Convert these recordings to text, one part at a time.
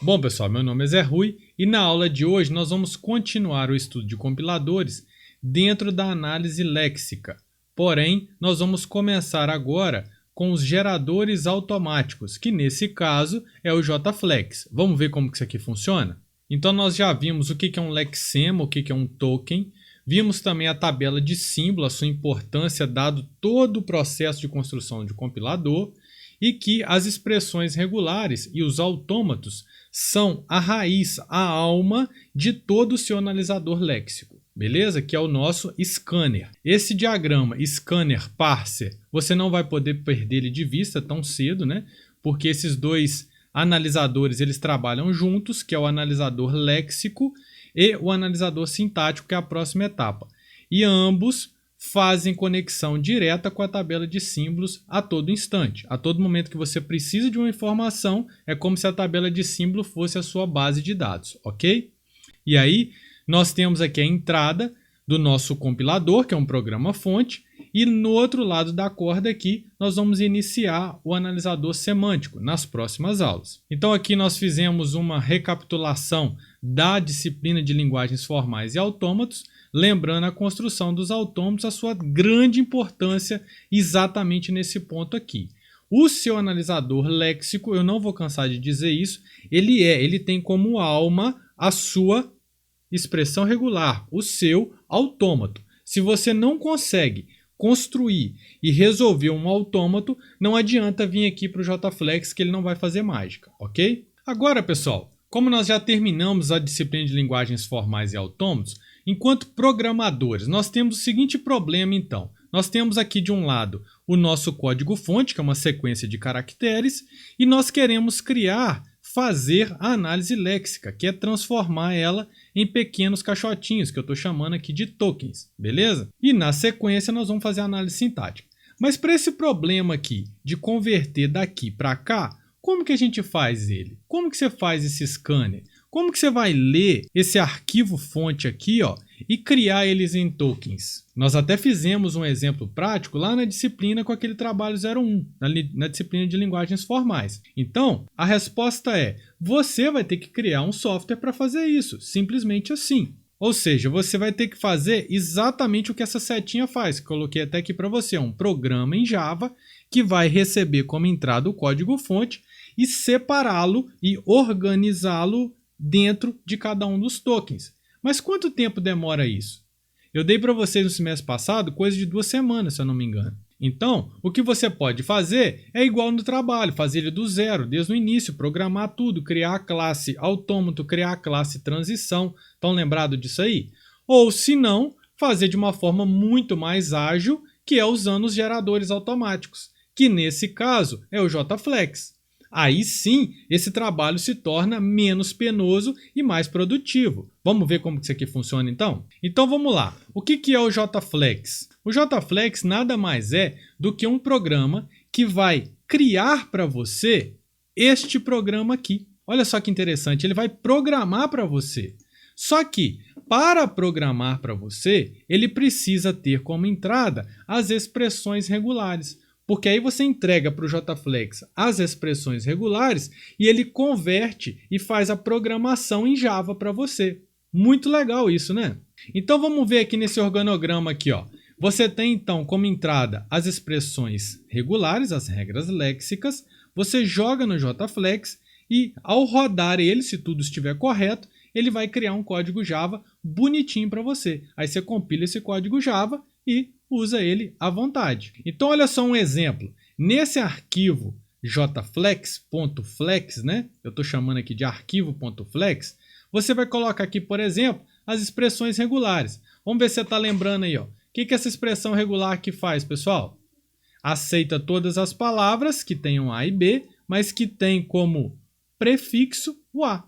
Bom, pessoal, meu nome é Zé Rui e na aula de hoje nós vamos continuar o estudo de compiladores dentro da análise léxica. Porém, nós vamos começar agora com os geradores automáticos, que nesse caso é o JFlex. Vamos ver como que isso aqui funciona? Então nós já vimos o que é um lexema, o que é um token. Vimos também a tabela de símbolo, a sua importância dado todo o processo de construção de compilador, e que as expressões regulares e os autômatos são a raiz, a alma de todo o seu analisador léxico, beleza? Que é o nosso scanner. Esse diagrama scanner parser, você não vai poder perder ele de vista tão cedo, né? Porque esses dois analisadores eles trabalham juntos, que é o analisador léxico e o analisador sintático, que é a próxima etapa. E ambos fazem conexão direta com a tabela de símbolos a todo instante. A todo momento que você precisa de uma informação, é como se a tabela de símbolo fosse a sua base de dados, ok? E aí, nós temos aqui a entrada do nosso compilador, que é um programa fonte, e no outro lado da corda aqui, nós vamos iniciar o analisador semântico nas próximas aulas. Então aqui nós fizemos uma recapitulação da disciplina de linguagens formais e autômatos, lembrando a construção dos autômatos, a sua grande importância exatamente nesse ponto aqui. O seu analisador léxico, eu não vou cansar de dizer isso, ele tem como alma a sua expressão regular, o seu autômato. Se você não consegue construir e resolver um autômato, não adianta vir aqui para o JFlex que ele não vai fazer mágica, ok? Agora, pessoal, como nós já terminamos a disciplina de linguagens formais e autômatos, enquanto programadores, nós temos o seguinte problema então. Nós temos aqui de um lado o nosso código-fonte, que é uma sequência de caracteres, e nós queremos fazer a análise léxica, que é transformar ela em pequenos caixotinhos, que eu estou chamando aqui de tokens, beleza? E na sequência nós vamos fazer a análise sintática. Mas para esse problema aqui de converter daqui para cá, como que a gente faz ele? Como que você faz esse scanner? Como que você vai ler esse arquivo fonte aqui, ó, e criar eles em tokens? Nós até fizemos um exemplo prático lá na disciplina com aquele trabalho 01, na disciplina de linguagens formais. Então, a resposta é, você vai ter que criar um software para fazer isso, simplesmente assim. Ou seja, você vai ter que fazer exatamente o que essa setinha faz, que coloquei até aqui para você, um programa em Java que vai receber como entrada o código-fonte e separá-lo e organizá-lo dentro de cada um dos tokens. Mas quanto tempo demora isso? Eu dei para vocês no semestre passado coisa de 2 semanas, se eu não me engano. Então, o que você pode fazer é igual no trabalho, fazer ele do zero, desde o início, programar tudo, criar a classe autômato, criar a classe transição. Estão lembrados disso aí? Ou, se não, fazer de uma forma muito mais ágil, que é usando os geradores automáticos, que nesse caso é o JFlex. Aí sim, esse trabalho se torna menos penoso e mais produtivo. Vamos ver como que isso aqui funciona então? Então vamos lá. O que é o JFlex? O JFlex nada mais é do que um programa que vai criar para você este programa aqui. Olha só que interessante, ele vai programar para você. Só que, para programar para você, ele precisa ter como entrada as expressões regulares. Porque aí você entrega para o JFlex as expressões regulares e ele converte e faz a programação em Java para você. Muito legal isso, né? Então vamos ver aqui nesse organograma aqui, ó. Você tem então como entrada as expressões regulares, as regras léxicas, você joga no JFlex e ao rodar ele, se tudo estiver correto, ele vai criar um código Java bonitinho para você. Aí você compila esse código Java e usa ele à vontade. Então olha só um exemplo. Nesse arquivo jflex.flex, né? Eu estou chamando aqui de arquivo.flex. Você vai colocar aqui, por exemplo, as expressões regulares. Vamos ver se você está lembrando aí, ó. O que essa expressão regular aqui faz, pessoal? Aceita todas as palavras que tenham A e B, mas que tem como prefixo o A.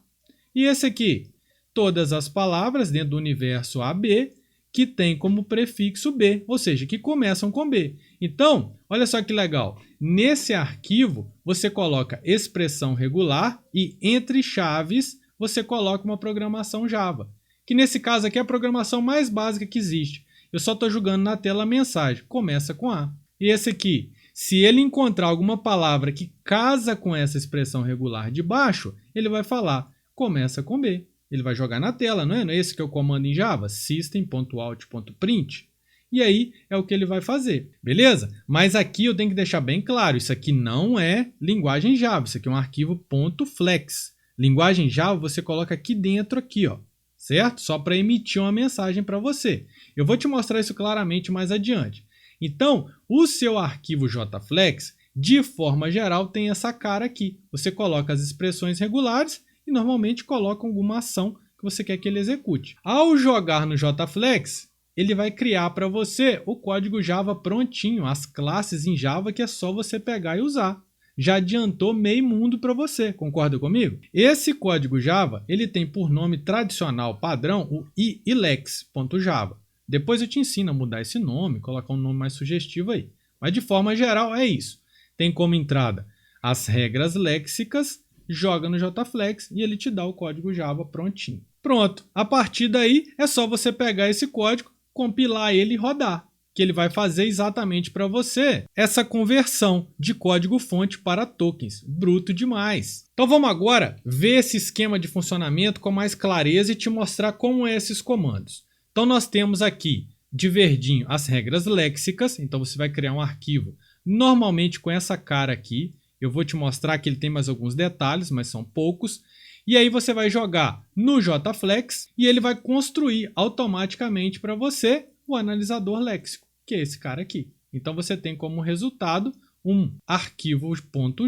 E esse aqui? Todas as palavras dentro do universo AB que tem como prefixo B, ou seja, que começam com B. Então, olha só que legal. Nesse arquivo, você coloca expressão regular e entre chaves, você coloca uma programação Java. Que nesse caso aqui é a programação mais básica que existe. Eu só estou jogando na tela a mensagem. Começa com A. E esse aqui, Se ele encontrar alguma palavra que casa com essa expressão regular de baixo, ele vai falar, começa com B. Ele vai jogar na tela, não é? Não é esse que é o comando em Java? System.out.print. E aí é o que ele vai fazer, beleza? Mas aqui eu tenho que deixar bem claro, isso aqui não é linguagem Java, isso aqui é um arquivo .flex. Linguagem Java você coloca aqui dentro, aqui, ó, certo? Só para emitir uma mensagem para você. Eu vou te mostrar isso claramente mais adiante. Então, o seu arquivo JFlex, de forma geral, tem essa cara aqui. Você coloca as expressões regulares e normalmente coloca alguma ação que você quer que ele execute. Ao jogar no JFlex, ele vai criar para você o código Java prontinho, as classes em Java que é só você pegar e usar. Já adiantou meio mundo para você, concorda comigo? Esse código Java, ele tem por nome tradicional padrão o ilex.java. Depois eu te ensino a mudar esse nome, colocar um nome mais sugestivo aí. Mas de forma geral é isso. Tem como entrada as regras léxicas, joga no JFlex e ele te dá o código Java prontinho. Pronto, a partir daí é só você pegar esse código, compilar ele e rodar, que ele vai fazer exatamente para você essa conversão de código-fonte para tokens. Bruto demais! Então vamos agora ver esse esquema de funcionamento com mais clareza e te mostrar como é esses comandos. Então nós temos aqui de verdinho as regras léxicas, então você vai criar um arquivo normalmente com essa cara aqui. Eu vou te mostrar que ele tem mais alguns detalhes, mas são poucos. E aí você vai jogar no JFlex e ele vai construir automaticamente para você o analisador léxico, que é esse cara aqui. Então você tem como resultado um arquivo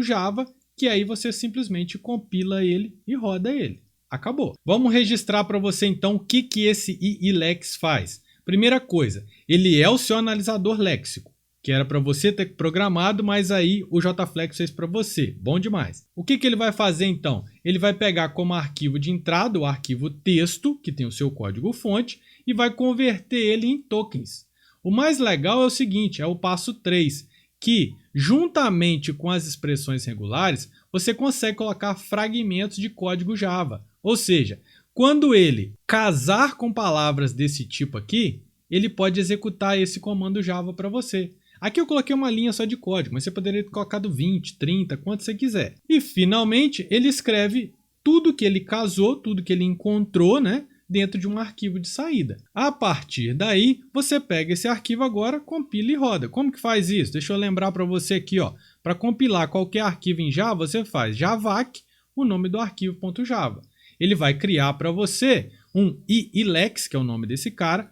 .java, que aí você simplesmente compila ele e roda ele. Acabou. Vamos registrar para você então o que esse ilex faz. Primeira coisa, ele é o seu analisador léxico, que era para você ter programado, mas aí o JFlex fez para você. Bom demais. O que ele vai fazer então? Ele vai pegar como arquivo de entrada o arquivo texto, que tem o seu código-fonte, e vai converter ele em tokens. O mais legal é o seguinte, é o passo 3, que juntamente com as expressões regulares, você consegue colocar fragmentos de código Java. Ou seja, quando ele casar com palavras desse tipo aqui, ele pode executar esse comando Java para você. Aqui eu coloquei uma linha só de código, mas você poderia ter colocado 20, 30, quanto você quiser. E finalmente ele escreve tudo que ele casou, tudo que ele encontrou, né, dentro de um arquivo de saída. A partir daí, você pega esse arquivo agora, compila e roda. Como que faz isso? Deixa eu lembrar para você aqui, ó. Para compilar qualquer arquivo em Java, você faz javac, o nome do arquivo .java. Ele vai criar para você um ilex, que é o nome desse cara,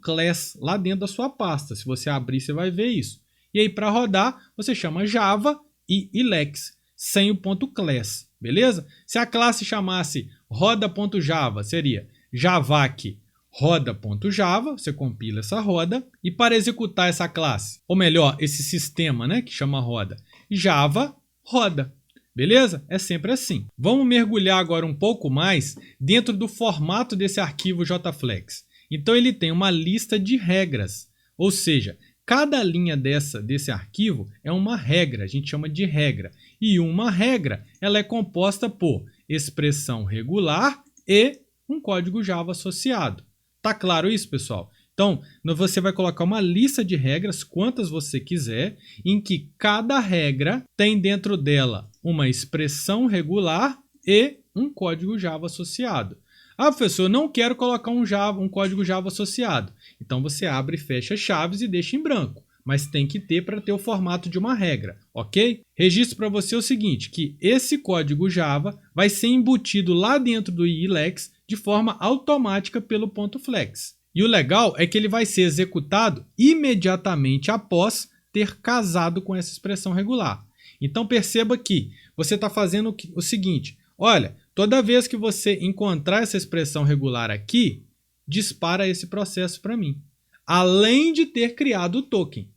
.class, lá dentro da sua pasta. Se você abrir, você vai ver isso. E aí, para rodar, você chama java ilex, sem o .class, beleza? Se a classe chamasse roda.java, seria javac roda.java, você compila essa roda, e para executar essa classe, ou melhor, esse sistema, né, que chama roda, java roda. Beleza? É sempre assim. Vamos mergulhar agora um pouco mais dentro do formato desse arquivo JFlex. Então ele tem uma lista de regras, ou seja, cada linha desse arquivo é uma regra, a gente chama de regra. E uma regra, ela é composta por expressão regular e um código Java associado. Tá claro isso, pessoal? Então, você vai colocar uma lista de regras, quantas você quiser, em que cada regra tem dentro dela uma expressão regular e um código Java associado. Ah, professor, eu não quero colocar um código Java associado. Então você abre e fecha chaves e deixa em branco. Mas tem que ter para ter o formato de uma regra, ok? Registro para você o seguinte, que esse código Java vai ser embutido lá dentro do ilex de forma automática pelo .flex. E o legal é que ele vai ser executado imediatamente após ter casado com essa expressão regular. Então perceba que você está fazendo o seguinte, olha, toda vez que você encontrar essa expressão regular aqui, dispara esse processo para mim, além de ter criado o token.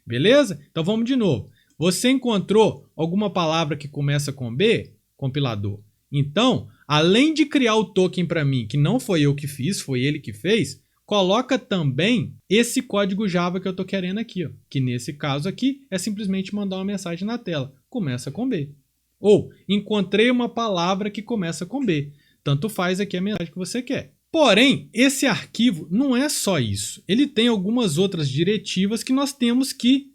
Beleza? Então vamos de novo. Você encontrou alguma palavra que começa com B, compilador? Então, além de criar o token para mim, que não foi eu que fiz, foi ele que fez, coloca também esse código Java que eu estou querendo aqui, ó, que nesse caso aqui é simplesmente mandar uma mensagem na tela. Começa com B. Ou, encontrei uma palavra que começa com B. Tanto faz aqui a mensagem que você quer. Porém, esse arquivo não é só isso. Ele tem algumas outras diretivas que nós temos que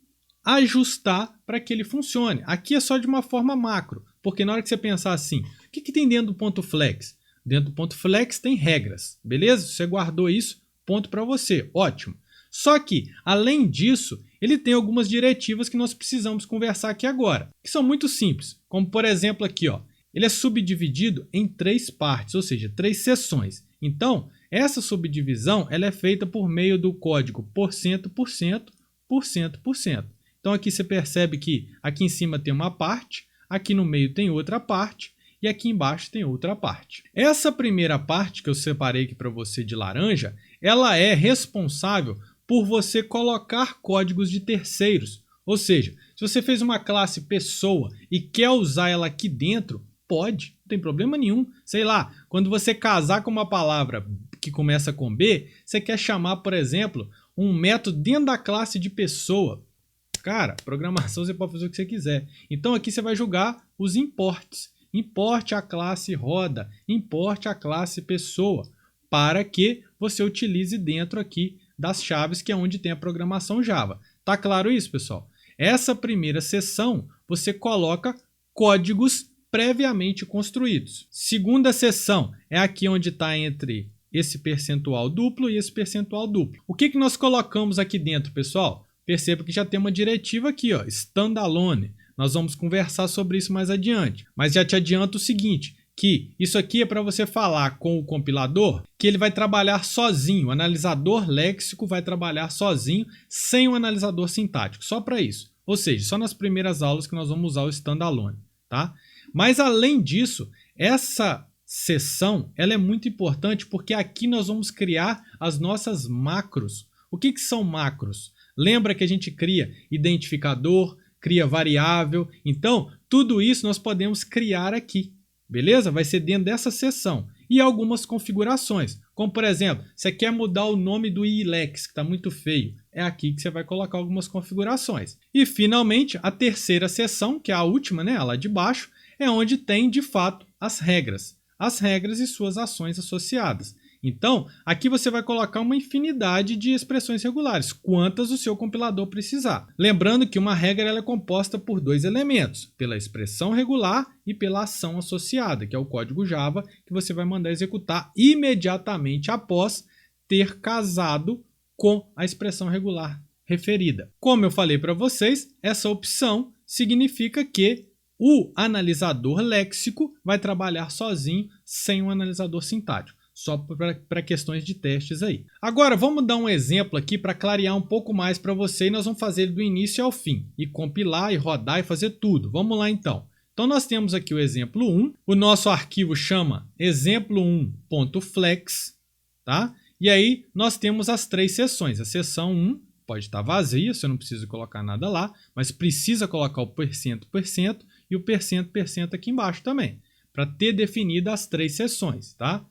ajustar para que ele funcione. Aqui é só de uma forma macro, porque na hora que você pensar assim, o que tem dentro do ponto flex? Dentro do ponto flex tem regras, beleza? Você guardou isso, ponto para você, ótimo. Só que, além disso, ele tem algumas diretivas que nós precisamos conversar aqui agora, que são muito simples, como por exemplo aqui, ó, ele é subdividido em 3 partes, ou seja, 3 seções. Então, essa subdivisão ela é feita por meio do código %, %. Então aqui você percebe que aqui em cima tem uma parte, aqui no meio tem outra parte e aqui embaixo tem outra parte. Essa primeira parte que eu separei aqui para você de laranja, ela é responsável por você colocar códigos de terceiros. Ou seja, se você fez uma classe pessoa e quer usar ela aqui dentro, pode, não tem problema nenhum. Sei lá, quando você casar com uma palavra que começa com B, você quer chamar, por exemplo, um método dentro da classe de pessoa. Cara, programação você pode fazer o que você quiser. Então aqui você vai jogar os imports. Importe a classe roda, importe a classe pessoa, para que você utilize dentro aqui das chaves que é onde tem a programação Java. Tá claro isso, pessoal? Essa primeira seção você coloca códigos previamente construídos. Segunda seção é aqui onde está entre esse percentual duplo e esse percentual duplo. O que nós colocamos aqui dentro, pessoal? Perceba que já tem uma diretiva aqui, ó, standalone. Nós vamos conversar sobre isso mais adiante. Mas já te adianto o seguinte, que isso aqui é para você falar com o compilador que ele vai trabalhar sozinho. O analisador léxico vai trabalhar sozinho, sem o analisador sintático. Só para isso. Ou seja, só nas primeiras aulas que nós vamos usar o standalone. Tá? Mas além disso, essa seção ela é muito importante porque aqui nós vamos criar as nossas macros. O que são macros? Lembra que a gente cria identificador, cria variável. Então, tudo isso nós podemos criar aqui. Beleza? Vai ser dentro dessa seção. E algumas configurações. Como, por exemplo, você quer mudar o nome do ilex, que está muito feio. É aqui que você vai colocar algumas configurações. E, finalmente, a terceira seção, que é a última, né, lá de baixo, é onde tem, de fato, as regras. As regras e suas ações associadas. Então, aqui você vai colocar uma infinidade de expressões regulares, quantas o seu compilador precisar. Lembrando que uma regra ela é composta por 2 elementos, pela expressão regular e pela ação associada, que é o código Java, que você vai mandar executar imediatamente após ter casado com a expressão regular referida. Como eu falei para vocês, essa opção significa que o analisador léxico vai trabalhar sozinho, sem um analisador sintático. Só para questões de testes aí. Agora, vamos dar um exemplo aqui para clarear um pouco mais para você e nós vamos fazer do início ao fim. E compilar, e rodar, e fazer tudo. Vamos lá então. Então nós temos aqui o exemplo 1. O nosso arquivo chama exemplo1.flex. Tá? E aí nós temos as 3 seções. A seção 1 pode estar vazia, você não precisa colocar nada lá. Mas precisa colocar o %, e o %, aqui embaixo também. Para ter definido as 3 seções. Tá?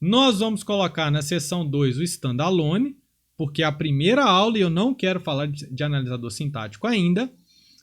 Nós vamos colocar na seção 2 o standalone, porque é a primeira aula e eu não quero falar de analisador sintático ainda.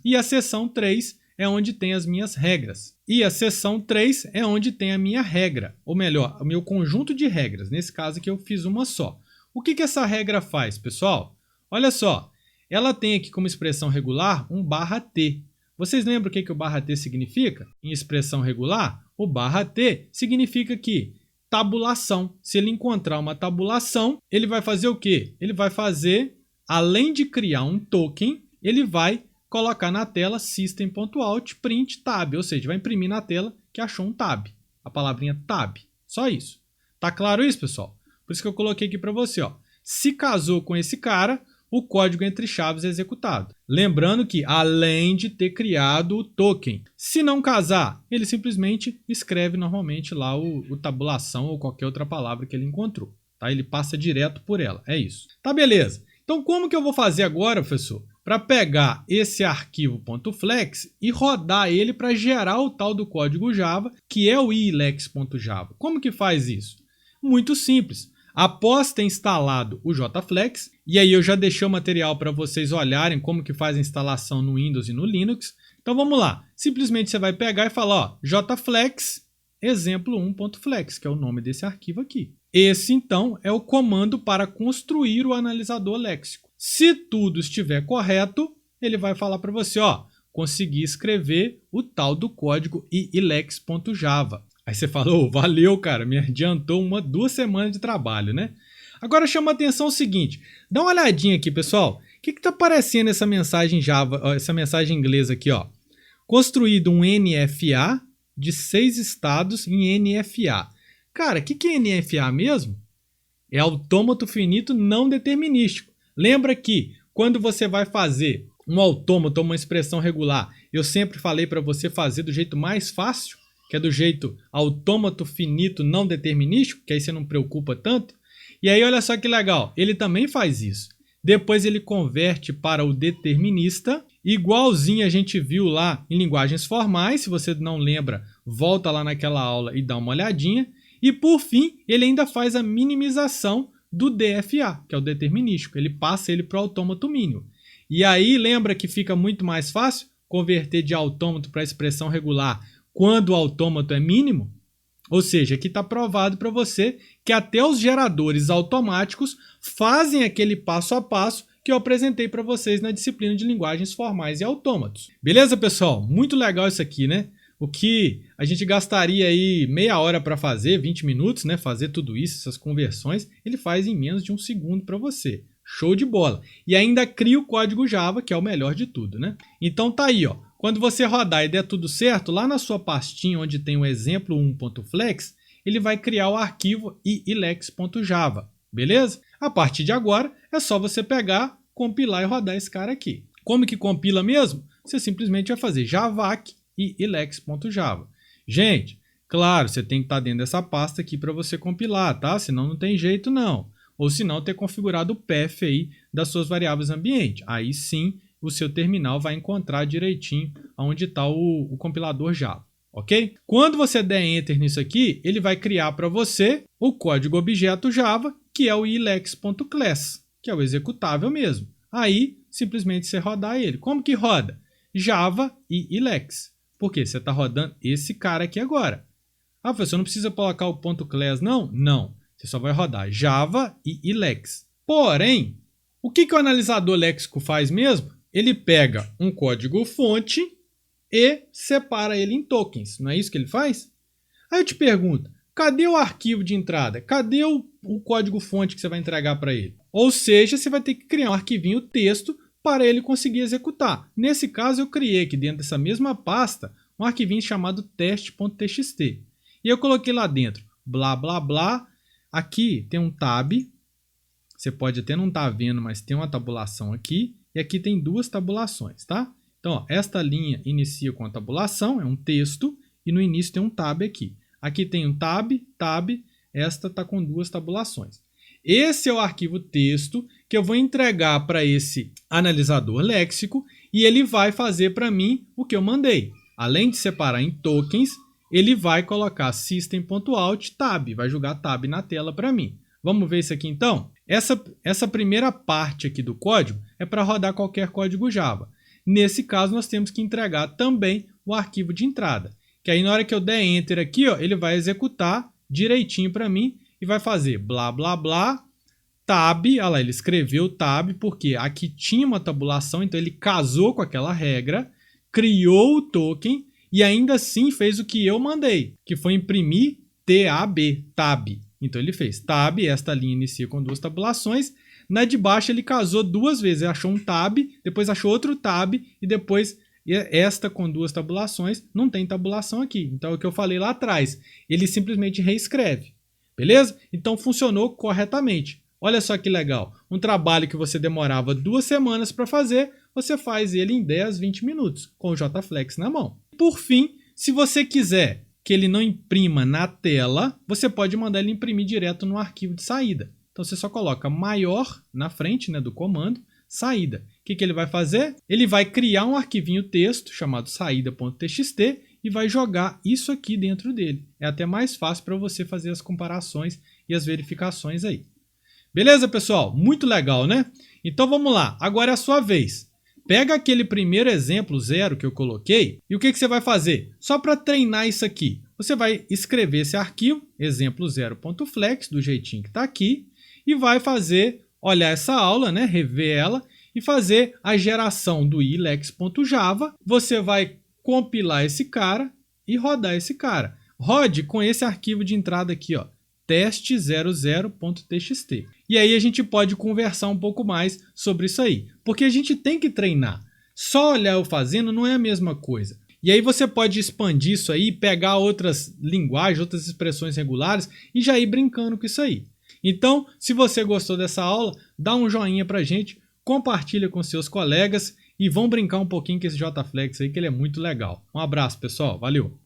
E a seção 3 é onde tem as minhas regras. E a seção 3 é onde tem a minha regra, ou melhor, o meu conjunto de regras. Nesse caso aqui eu fiz uma só. O que essa regra faz, pessoal? Olha só, ela tem aqui como expressão regular um /t. Vocês lembram o que o /t significa? Em expressão regular, o /t significa que tabulação. Se ele encontrar uma tabulação, ele vai fazer o quê? Ele vai fazer, além de criar um token, ele vai colocar na tela system.out print tab, ou seja, vai imprimir na tela que achou um tab. A palavrinha tab. Só isso. Tá claro isso, pessoal? Por isso que eu coloquei aqui para você, ó. Se casou com esse cara, o código entre chaves é executado. Lembrando que, além de ter criado o token, se não casar, ele simplesmente escreve normalmente lá o tabulação ou qualquer outra palavra que ele encontrou. Tá? Ele passa direto por ela. É isso. Tá, beleza. Então, como que eu vou fazer agora, professor? Para pegar esse arquivo .flex e rodar ele para gerar o tal do código Java, que é o ilex.java. Como que faz isso? Muito simples. Após ter instalado o JFlex, e aí eu já deixei o material para vocês olharem como que faz a instalação no Windows e no Linux. Então vamos lá, simplesmente você vai pegar e falar, ó, JFlex exemplo1.flex, que é o nome desse arquivo aqui. Esse então é o comando para construir o analisador léxico. Se tudo estiver correto, ele vai falar para você, ó, consegui escrever o tal do código ilex.java. Aí você falou, valeu, cara, me adiantou 2 semanas de trabalho, né? Agora chama a atenção o seguinte, dá uma olhadinha aqui, pessoal. O que está aparecendo essa mensagem Java, essa mensagem inglesa aqui, ó? Construído um NFA de 6 estados em NFA. Cara, o que é NFA mesmo? É autômato finito não determinístico. Lembra que quando você vai fazer um autômato, uma expressão regular, eu sempre falei para você fazer do jeito mais fácil, que é do jeito autômato finito não determinístico, que aí você não preocupa tanto. E aí olha só que legal, ele também faz isso. Depois ele converte para o determinista, igualzinho a gente viu lá em linguagens formais. Se você não lembra, volta lá naquela aula e dá uma olhadinha. E por fim, ele ainda faz a minimização do DFA, que é o determinístico. Ele passa ele para o autômato mínimo. E aí lembra que fica muito mais fácil converter de autômato para expressão regular quando o autômato é mínimo? Ou seja, aqui está provado para você que até os geradores automáticos fazem aquele passo a passo que eu apresentei para vocês na disciplina de linguagens formais e autômatos. Beleza, pessoal? Muito legal isso aqui, né? O que a gente gastaria aí meia hora para fazer, 20 minutos, né? Fazer tudo isso, essas conversões, ele faz em menos de 1 segundo para você. Show de bola! E ainda cria o código Java, que é o melhor de tudo, né? Então tá aí, ó. Quando você rodar e der tudo certo, lá na sua pastinha onde tem o exemplo 1.flex, ele vai criar o arquivo ilex.java, beleza? A partir de agora, é só você pegar, compilar e rodar esse cara aqui. Como que compila mesmo? Você simplesmente vai fazer javac e ilex.java. Gente, claro, você tem que estar dentro dessa pasta aqui para você compilar, tá? Senão não tem jeito não. Ou se não, ter configurado o path aí das suas variáveis ambiente. Aí sim, o seu terminal vai encontrar direitinho onde está o compilador Java, ok? Quando você der Enter nisso aqui, ele vai criar para você o código objeto Java, que é o ilex.class, que é o executável mesmo. Aí, simplesmente você rodar ele. Como que roda? Java e ilex. Porque você está rodando esse cara aqui agora. Ah, professor, não precisa colocar o .class, não? Não. Você só vai rodar Java e ilex. Porém, o que o analisador léxico faz mesmo? Ele pega um código fonte e separa ele em tokens. Não é isso que ele faz? Aí eu te pergunto, cadê o arquivo de entrada? Cadê o código fonte que você vai entregar para ele? Ou seja, você vai ter que criar um arquivinho texto para ele conseguir executar. Nesse caso, eu criei aqui dentro dessa mesma pasta um arquivinho chamado teste.txt. E eu coloquei lá dentro, blá, blá, blá. Aqui tem um tab. Você pode até não estar vendo, mas tem uma tabulação aqui. E aqui tem 2 tabulações, tá? Então, ó, esta linha inicia com a tabulação, é um texto, e no início tem um tab aqui. Aqui tem um tab, esta está com 2 tabulações. Esse é o arquivo texto que eu vou entregar para esse analisador léxico e ele vai fazer para mim o que eu mandei. Além de separar em tokens, ele vai colocar system.out tab, vai jogar tab na tela para mim. Vamos ver isso aqui então? Essa primeira parte aqui do código é para rodar qualquer código Java. Nesse caso, nós temos que entregar também o arquivo de entrada. Que aí na hora que eu der Enter aqui, ó, ele vai executar direitinho para mim e vai fazer blá, blá, blá, tab. Olha lá, ele escreveu tab porque aqui tinha uma tabulação, então ele casou com aquela regra, criou o token e ainda assim fez o que eu mandei, que foi imprimir tab. Então ele fez tab, esta linha inicia com 2 tabulações. Na de baixo ele casou 2 vezes, ele achou um tab, depois achou outro tab e depois esta com 2 tabulações. Não tem tabulação aqui, então é o que eu falei lá atrás, ele simplesmente reescreve, beleza? Então funcionou corretamente. Olha só que legal, um trabalho que você demorava 2 semanas para fazer, você faz ele em 10, 20 minutos, com o JFlex na mão. Por fim, se você quiser que ele não imprima na tela, você pode mandar ele imprimir direto no arquivo de saída. Então você só coloca maior na frente, né, do comando, saída. O que ele vai fazer? Ele vai criar um arquivinho texto chamado saída.txt e vai jogar isso aqui dentro dele. É até mais fácil para você fazer as comparações e as verificações aí. Beleza, pessoal? Muito legal, né? Então vamos lá, agora é a sua vez. Pega aquele primeiro exemplo 0 que eu coloquei e o que você vai fazer? Só para treinar isso aqui, você vai escrever esse arquivo, exemplo0.flex, do jeitinho que está aqui, e vai fazer, olhar essa aula, né, rever ela, e fazer a geração do ilex.java. Você vai compilar esse cara e rodar esse cara. Rode com esse arquivo de entrada aqui, ó, teste00.txt. E aí a gente pode conversar um pouco mais sobre isso aí, porque a gente tem que treinar. Só olhar eu fazendo não é a mesma coisa. E aí você pode expandir isso aí, pegar outras linguagens, outras expressões regulares e já ir brincando com isso aí. Então, se você gostou dessa aula, dá um joinha pra gente, compartilha com seus colegas e vão brincar um pouquinho com esse JFlex aí, que ele é muito legal. Um abraço, pessoal. Valeu!